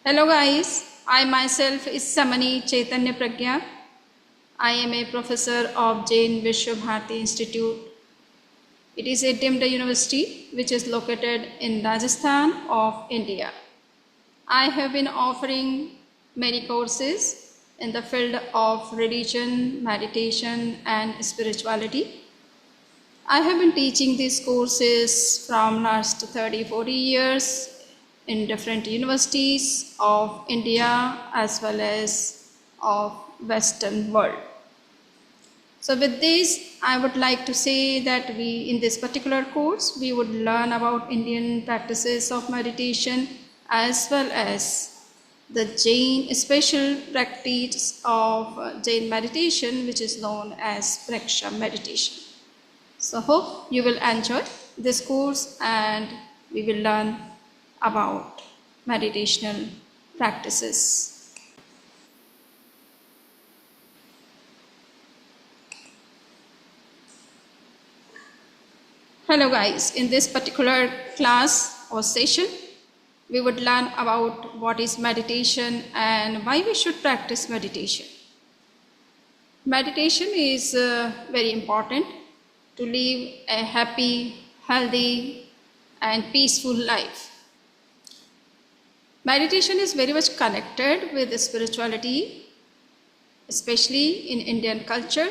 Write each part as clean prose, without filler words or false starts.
Hello guys, I myself is Samani Chaitanya Pragya. I am a professor of Jain Vishwabharati Institute. It is a deemed university which is located in Rajasthan of India. I have been offering many courses in the field of religion, meditation and spirituality. I have been teaching these courses from last 30-40 years in different universities of India as well as of Western world. So with this, I would like to say that in this particular course, we would learn about Indian practices of meditation as well as the Jain special practice of Jain meditation, which is known as Preksha meditation. So hope you will enjoy this course and we will learn about meditational practices. Hello guys, in this particular class or session, we would learn about what is meditation and why we should practice meditation. Meditation is very important to live a happy, healthy and peaceful life. Meditation is very much connected with spirituality, especially in Indian culture,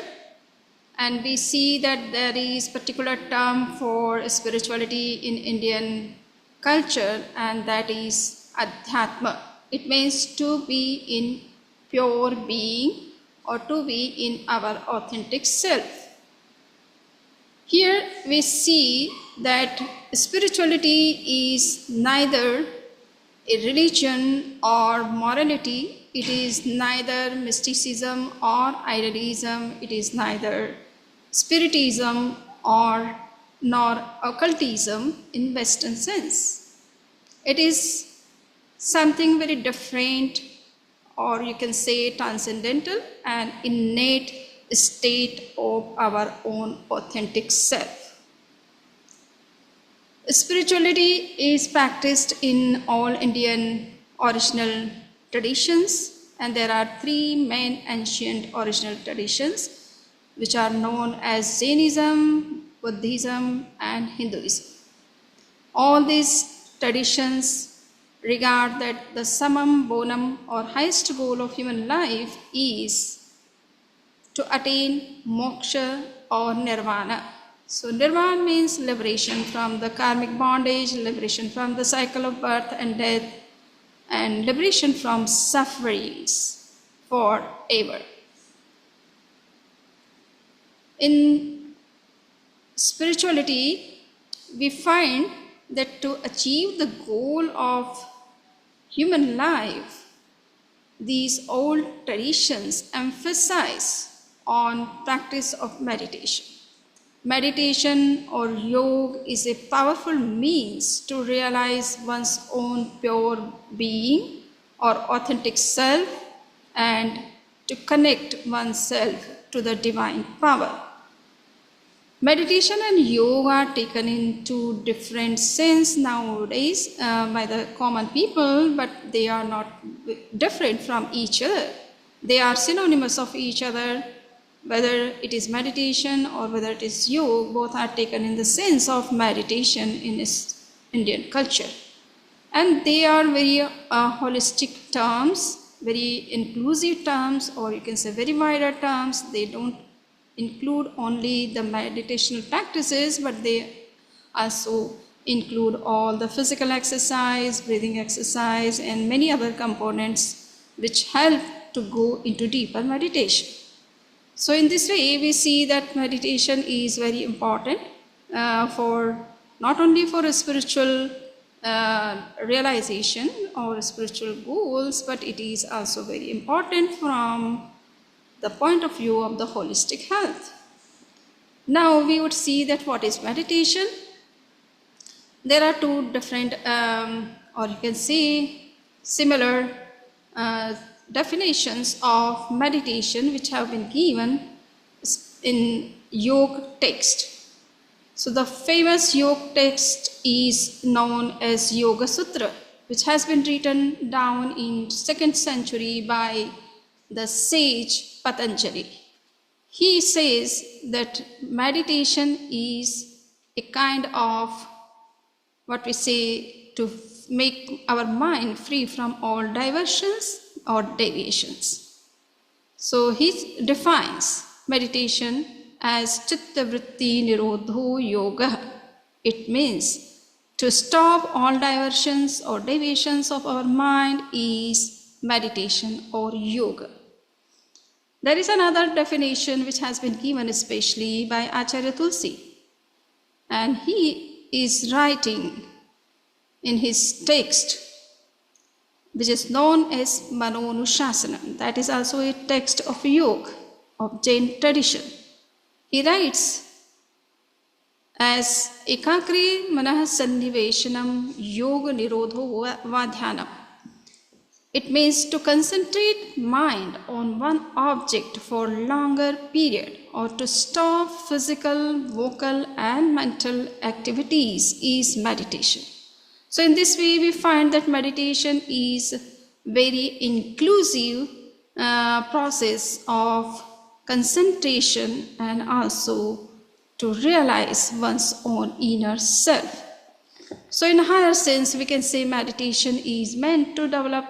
and we see that there is particular term for spirituality in Indian culture, and that is Adhyatma. It means to be in pure being or to be in our authentic self. Here we see that spirituality is neither a religion or morality, it is neither mysticism or idealism, it is neither spiritism or nor occultism in Western sense. It is something very different, or you can say transcendental and innate state of our own authentic self. Spirituality is practiced in all Indian original traditions, and there are three main ancient original traditions which are known as Jainism, Buddhism and Hinduism. All these traditions regard that the summum bonum or highest goal of human life is to attain moksha or nirvana. So nirvana means liberation from the karmic bondage, liberation from the cycle of birth and death, and liberation from sufferings forever. In spirituality, we find that to achieve the goal of human life, these old traditions emphasize on practice of meditation. Meditation or yoga is a powerful means to realize one's own pure being or authentic self and to connect oneself to the divine power. Meditation and yoga are taken in two different sense nowadays by the common people, but they are not different from each other. They are synonymous of each other. Whether it is meditation or whether it is yoga, both are taken in the sense of meditation in Indian culture. And they are very holistic terms, very inclusive terms, or you can say very wider terms. They don't include only the meditational practices, but they also include all the physical exercise, breathing exercise, and many other components which help to go into deeper meditation. So in this way, we see that meditation is very important for not only for a spiritual realization or spiritual goals, but it is also very important from the point of view of the holistic health. Now we would see that what is meditation. There are two different or you can say similar definitions of meditation which have been given in yoga text. So the famous yoga text is known as Yoga Sutra. which has been written down in 2nd century by the sage Patanjali. He says that meditation is a kind of what we say to make our mind free from all diversions or deviations. So he defines meditation as chitta vritti nirodho yoga. It means to stop all diversions or deviations of our mind is meditation or yoga. There is another definition which has been given especially by Acharya Tulsi, and he is writing in his text which is known as Manonushasana. That is also a text of yoga of Jain tradition. He writes as Ekakri Manah Sanniveshanam Yoga Nirodho Vadhyanam. It means to concentrate mind on one object for longer period or to stop physical, vocal and mental activities is meditation. So in this way we find that meditation is very inclusive process of concentration and also to realize one's own inner self. So in a higher sense we can say meditation is meant to develop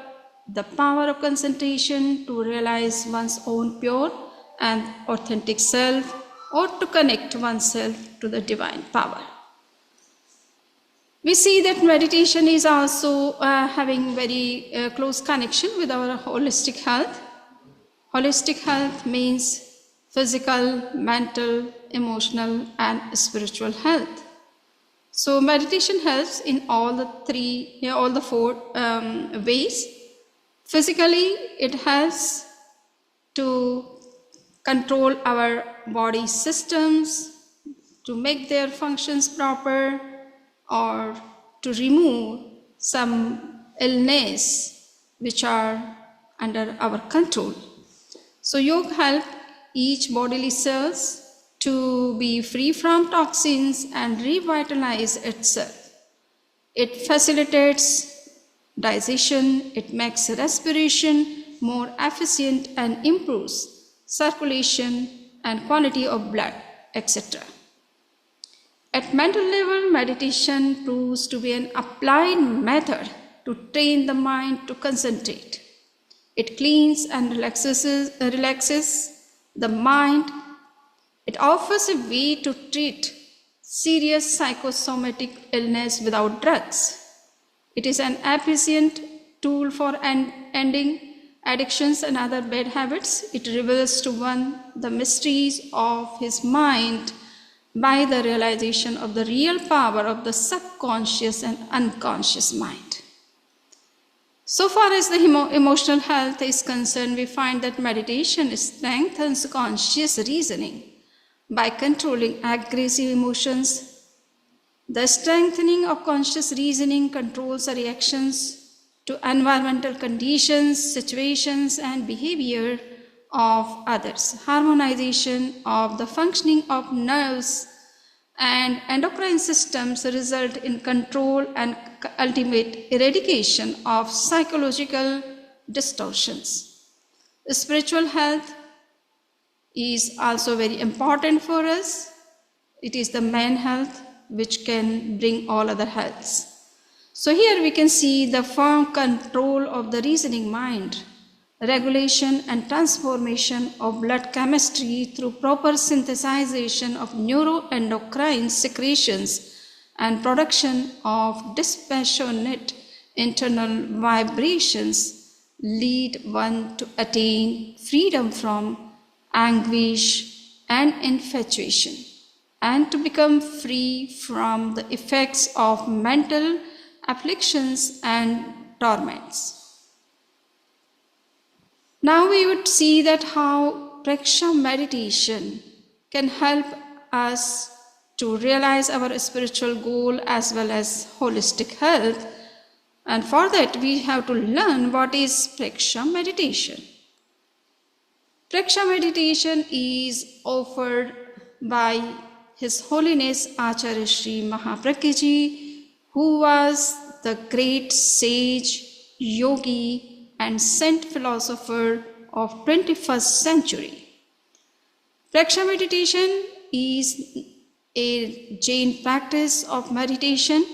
the power of concentration to realize one's own pure and authentic self or to connect oneself to the divine power. We see that meditation is also having very close connection with our holistic health. Holistic health means physical, mental, emotional and spiritual health. So meditation helps in all the four ways. Physically, it helps to control our body systems, to make their functions proper, or to remove some illness which are under our control. So yoga helps each bodily cells to be free from toxins and revitalize itself. It facilitates digestion, it makes respiration more efficient and improves circulation and quality of blood, etc. At mental level, meditation proves to be an applied method to train the mind to concentrate. It cleans and relaxes the mind. It offers a way to treat serious psychosomatic illness without drugs. It is an efficient tool for ending addictions and other bad habits. It reveals to one the mysteries of his mind by the realization of the real power of the subconscious and unconscious mind. So far as the emotional health is concerned, we find that meditation strengthens conscious reasoning by controlling aggressive emotions. The strengthening of conscious reasoning controls the reactions to environmental conditions, situations, and behavior of others. Harmonization of the functioning of nerves and endocrine systems result in control and ultimate eradication of psychological distortions. Spiritual health is also very important for us. It is the main health which can bring all other healths. So here we can see the firm control of the reasoning mind, regulation and transformation of blood chemistry through proper synthesization of neuroendocrine secretions and production of dispassionate internal vibrations lead one to attain freedom from anguish and infatuation, and to become free from the effects of mental afflictions and torments. Now we would see that how Preksha meditation can help us to realize our spiritual goal as well as holistic health. And for that we have to learn what is Preksha meditation. Preksha meditation is offered by His Holiness Acharya Sri Mahapragya Ji, who was the great sage, yogi, and saint philosopher of 21st century. Preksha meditation is a Jain practice of meditation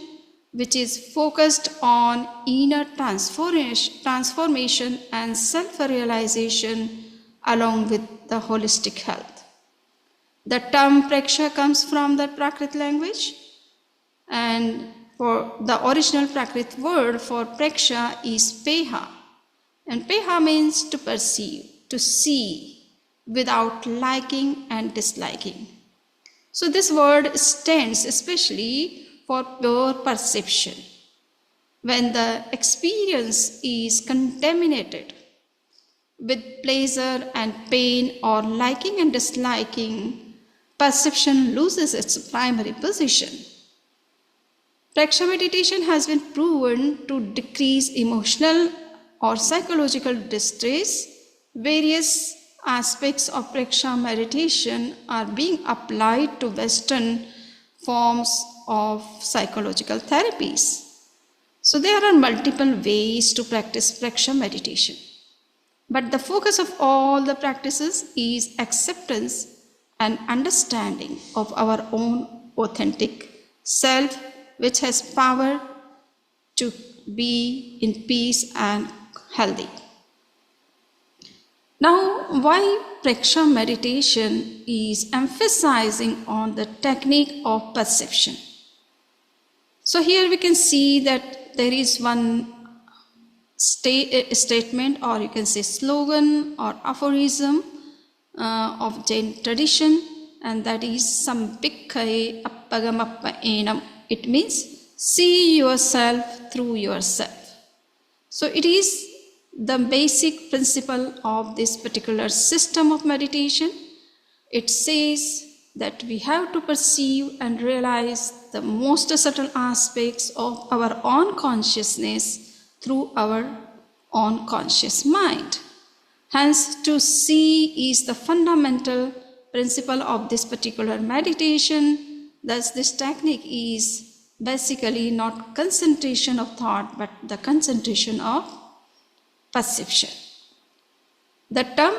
which is focused on inner transformation and self-realization along with the holistic health. The term Preksha comes from the Prakrit language, and for the original Prakrit word for Preksha is Peha, and Peha means to perceive, to see without liking and disliking. So this word stands especially for pure perception. When the experience is contaminated with pleasure and pain or liking and disliking, perception loses its primary position. Preksha meditation has been proven to decrease emotional or psychological distress. Various aspects of Preksha meditation are being applied to Western forms of psychological therapies. So there are multiple ways to practice Preksha meditation. But the focus of all the practices is acceptance and understanding of our own authentic self, which has power to be in peace and healthy. Now, why Preksha meditation is emphasizing on the technique of perception? So here we can see that there is one statement, or you can say slogan or aphorism of Jain tradition, and that is Sambikkhare appagamappa enam. It means see yourself through yourself. So it is the basic principle of this particular system of meditation. It says that we have to perceive and realize the most subtle aspects of our own consciousness through our own conscious mind. Hence, to see is the fundamental principle of this particular meditation. Thus, this technique is basically not concentration of thought, but the concentration of perception. The term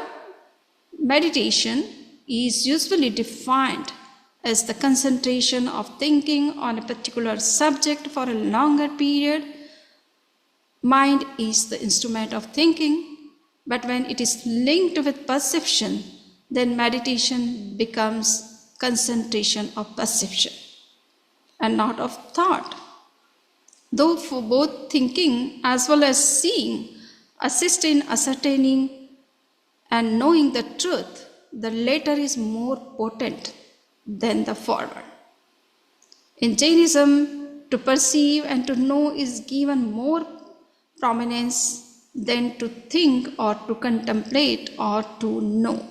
meditation is usually defined as the concentration of thinking on a particular subject for a longer period. Mind is the instrument of thinking, but when it is linked with perception, then meditation becomes concentration of perception and not of thought. Though for both thinking as well as seeing assist in ascertaining and knowing the truth, the latter is more potent than the former. In Jainism, to perceive and to know is given more prominence than to think or to contemplate or to know.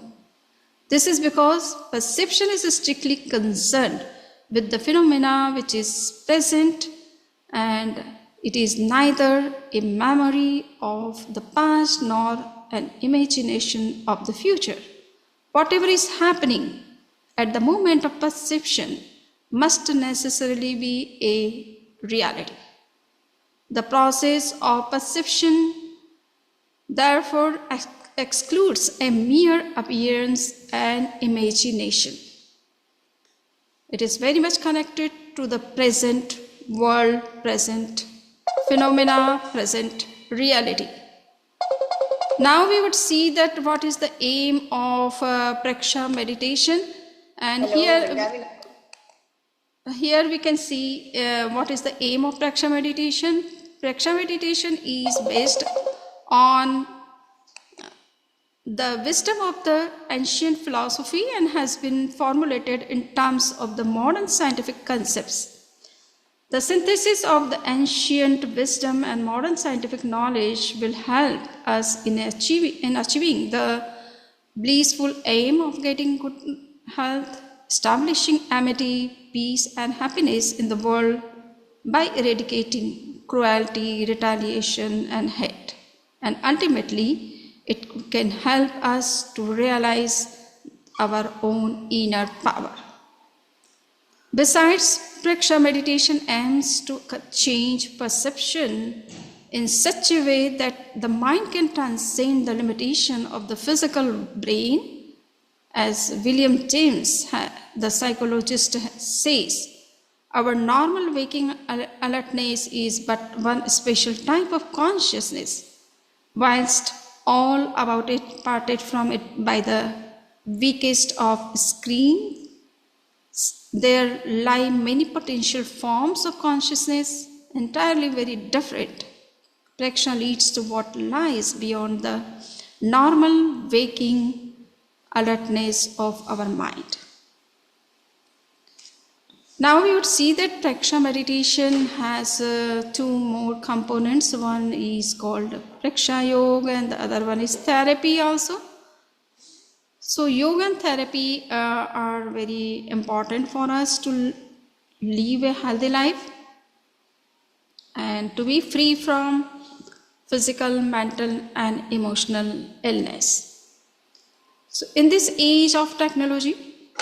This is because perception is strictly concerned with the phenomena which is present, and it is neither a memory of the past nor an imagination of the future. Whatever is happening at the moment of perception must necessarily be a reality. The process of perception therefore excludes a mere appearance and imagination. It is very much connected to the present world, present phenomena, present reality. Now we would see that what is the aim of Preksha meditation, and here we can see what is the aim of Preksha meditation. Preksha meditation is based on the wisdom of the ancient philosophy and has been formulated in terms of the modern scientific concepts. The synthesis of the ancient wisdom and modern scientific knowledge will help us in achieving the blissful aim of getting good health, establishing amity, peace, and happiness in the world by eradicating cruelty, retaliation, and hate. And ultimately, it can help us to realize our own inner power. Besides, Preksha meditation aims to change perception in such a way that the mind can transcend the limitation of the physical brain. As William James, the psychologist, says, our normal waking alertness is but one special type of consciousness, whilst all about it parted from it by the weakest of screens. There lie many potential forms of consciousness, entirely very different. Preksha leads to what lies beyond the normal waking alertness of our mind. Now we would see that Preksha meditation has two more components. One is called Preksha Yoga and the other one is therapy also. So yoga and therapy are very important for us to live a healthy life and to be free from physical, mental and emotional illness. So in this age of technology,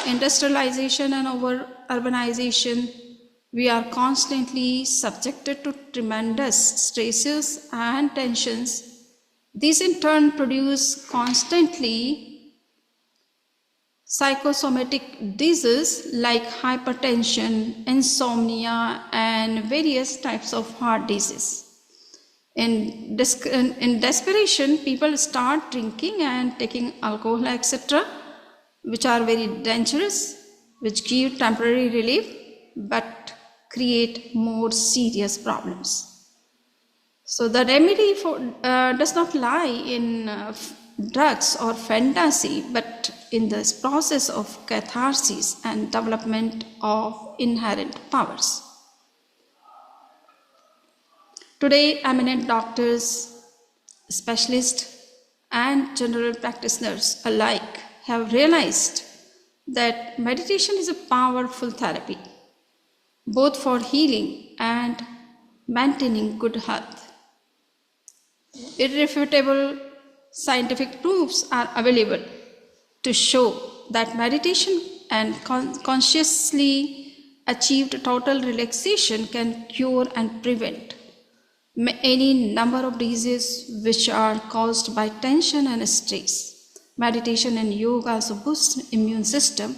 industrialization and over urbanization, we are constantly subjected to tremendous stresses and tensions. These in turn produce constantly psychosomatic diseases like hypertension, insomnia, and various types of heart disease. In desperation, people start drinking and taking alcohol, etc., which are very dangerous, which give temporary relief but create more serious problems. So the remedy does not lie in drugs or fantasy, but in this process of catharsis and development of inherent powers. Today, eminent doctors, specialists, and general practitioners alike have realized that meditation is a powerful therapy, both for healing and maintaining good health. Irrefutable scientific proofs are available to show that meditation and consciously achieved total relaxation can cure and prevent any number of diseases which are caused by tension and stress. Meditation and yoga also boost immune system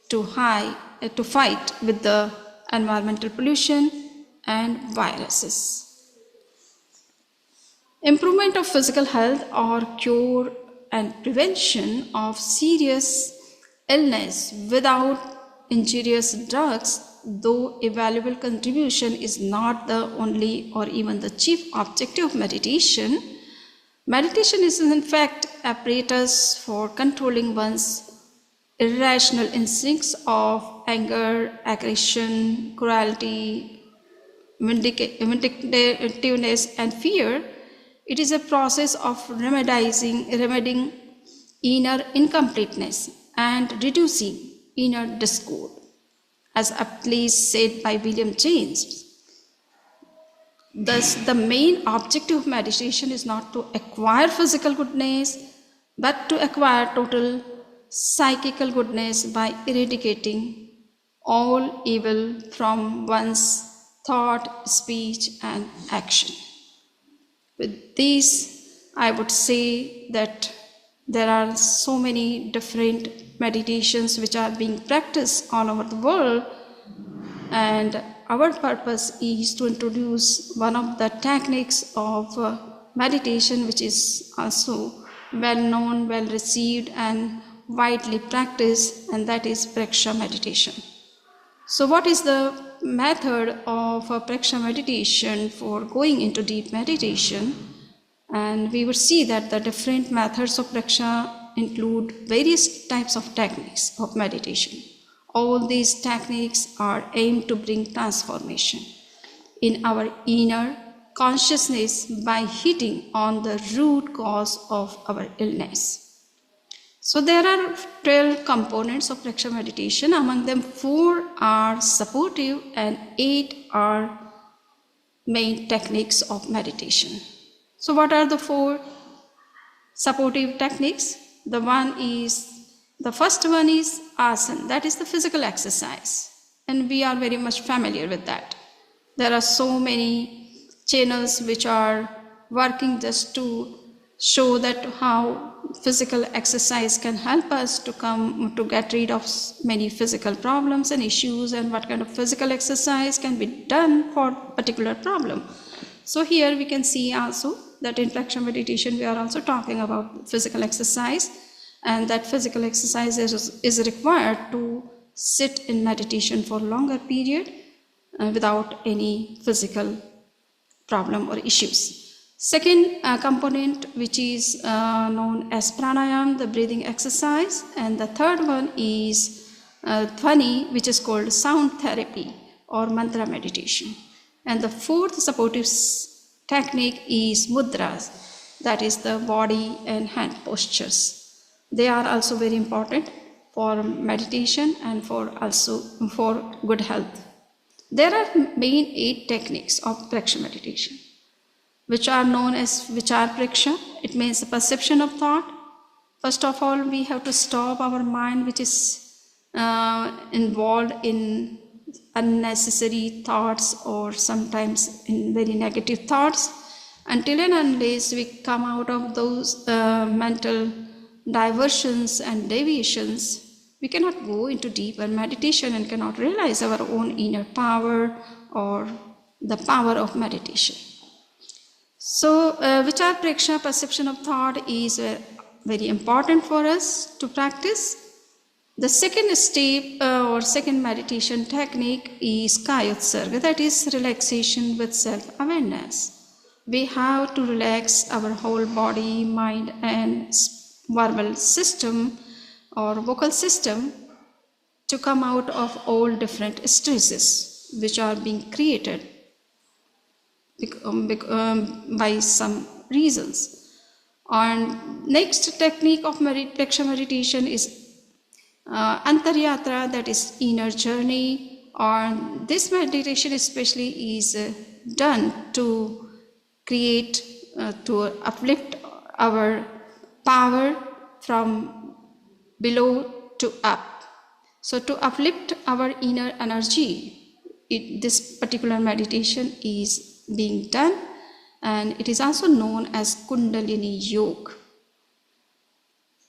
to fight with the environmental pollution and viruses. Improvement of physical health or cure and prevention of serious illness without injurious drugs, though a valuable contribution, is not the only or even the chief objective of meditation. Meditation is in fact apparatus for controlling one's irrational instincts of anger, aggression, cruelty, vindictiveness, and fear. It is a process of remedying inner incompleteness and reducing inner discord, as aptly said by William James. Thus, the main objective of meditation is not to acquire physical goodness, but to acquire total psychical goodness by eradicating all evil from one's thought, speech, and action. With these, I would say that there are so many different meditations which are being practiced all over the world, and our purpose is to introduce one of the techniques of meditation which is also well known, well received, and widely practiced, and that is Preksha meditation. So what is the method of Preksha meditation for going into deep meditation? And we would see that the different methods of Preksha include various types of techniques of meditation. All these techniques are aimed to bring transformation in our inner consciousness by hitting on the root cause of our illness. So there are 12 components of Preksha meditation. Among them, 4 are supportive and 8 are main techniques of meditation. So what are the 4 supportive techniques? The first one is asana, that is the physical exercise. and we are very much familiar with that. There are so many channels which are working just to show that how physical exercise can help us to get rid of many physical problems and issues, and what kind of physical exercise can be done for particular problem. So here we can see also that in Preksha meditation we are also talking about physical exercise, and that physical exercise is required to sit in meditation for longer period without any physical problem or issues. Second component, which is known as pranayam, the breathing exercise, and the third one is dhvani, which is called sound therapy or mantra meditation. And the fourth supportive technique is mudras, that is the body and hand postures. They are also very important for meditation and for good health. There are main 8 techniques of Preksha meditation, which are known as Vichar Preksha. It means the perception of thought. First of all, we have to stop our mind, which is involved in unnecessary thoughts or sometimes in very negative thoughts. Until and unless we come out of those mental diversions and deviations, we cannot go into deeper meditation and cannot realize our own inner power or the power of meditation. So, Vichar Preksha, perception of thought, is very important for us to practice. The second step or second meditation technique is Kayotsarga, that is relaxation with self-awareness. We have to relax our whole body, mind and verbal system or vocal system to come out of all different stresses which are being created by some reasons. And next technique of Preksha meditation is Antaryatra, that is inner journey. Or this meditation especially is done to create, to uplift our power from below to up. So to uplift our inner energy, this particular meditation is being done, and it is also known as Kundalini Yoga.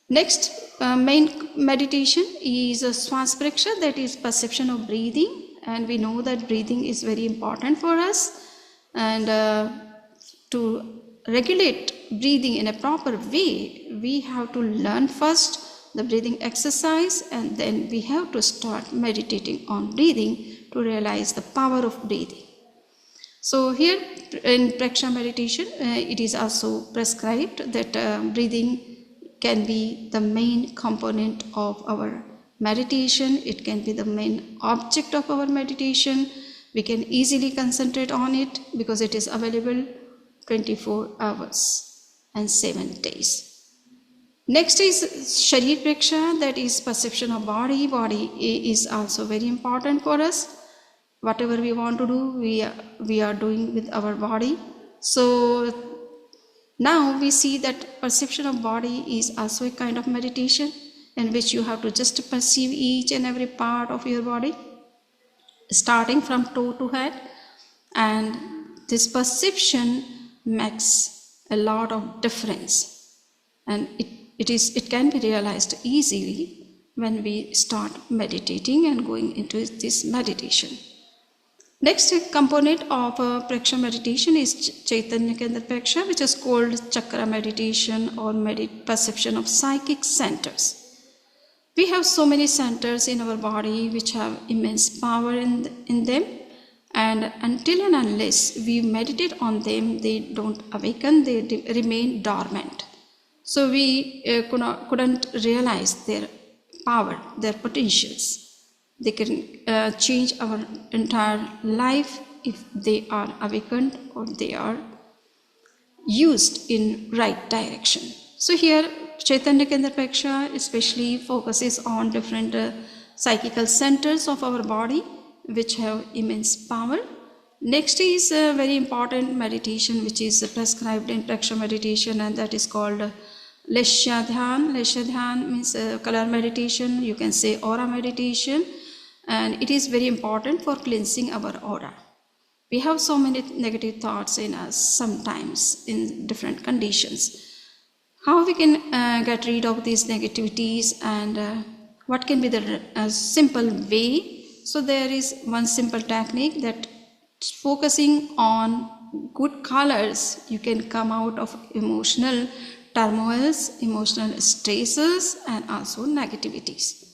Next main meditation is Swas Preksha, that is perception of breathing, and we know that breathing is very important for us, and to regulate breathing in a proper way, we have to learn first the breathing exercise, and then we have to start meditating on breathing to realize the power of breathing. So here in Preksha meditation, it is also prescribed that breathing can be the main component of our meditation. It can be the main object of our meditation. We can easily concentrate on it because it is available 24 hours and 7 days. Next is Sharir Preksha, that is perception of body. Body is also very important for us. Whatever we want to do, we are doing with our body. So now we see that perception of body is also a kind of meditation in which you have to just perceive each and every part of your body, starting from toe to head, and this perception makes a lot of difference, and it can be realized easily when we start meditating and going into this meditation. Next component of Preksha meditation is Chaitanya Kendra Preksha, which is called Chakra meditation or perception of psychic centers. We have so many centers in our body which have immense power in them, and until and unless we meditate on them, they don't awaken, they remain dormant. So we couldn't realize their power, their potentials. They can change our entire life if they are awakened or they are used in right direction. So here Chaitanya Kendra Preksha especially focuses on different psychical centers of our body which have immense power. Next is a very important meditation which is prescribed in Preksha meditation, and that is called Leshya Dhyan. Leshya Dhyan means color meditation, you can say aura meditation. and it is very important for cleansing our aura. We have so many negative thoughts in us sometimes in different conditions. How we can get rid of these negativities, and what can be the simple way? So there is one simple technique that focusing on good colors, you can come out of emotional turmoils, emotional stresses, and also negativities.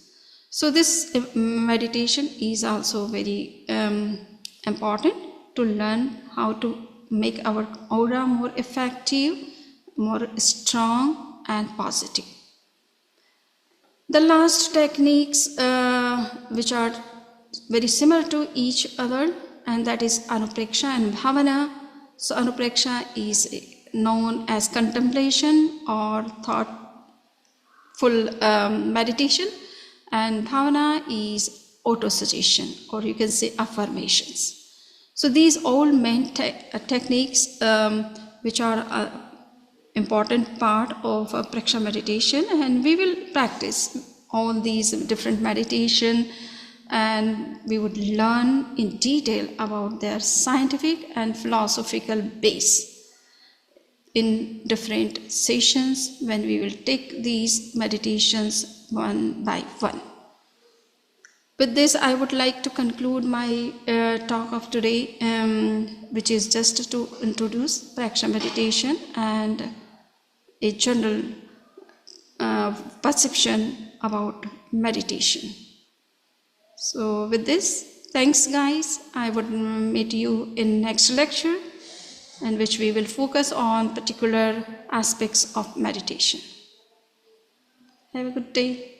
So this meditation is also very important to learn how to make our aura more effective, more strong and positive. The last techniques which are very similar to each other, and that is Anupreksha and Bhavana. So Anupreksha is known as contemplation or thoughtful meditation, and Bhavana is auto-suggestion, or you can say affirmations. So these all main techniques which are important part of Preksha meditation, and we will practice all these different meditation, and we would learn in detail about their scientific and philosophical base in different sessions when we will take these meditations one by one. With this, I would like to conclude my talk of today, which is just to introduce Preksha meditation and a general perception about meditation. So with this, thanks guys. I would meet you in next lecture, in which we will focus on particular aspects of meditation. Have a good day.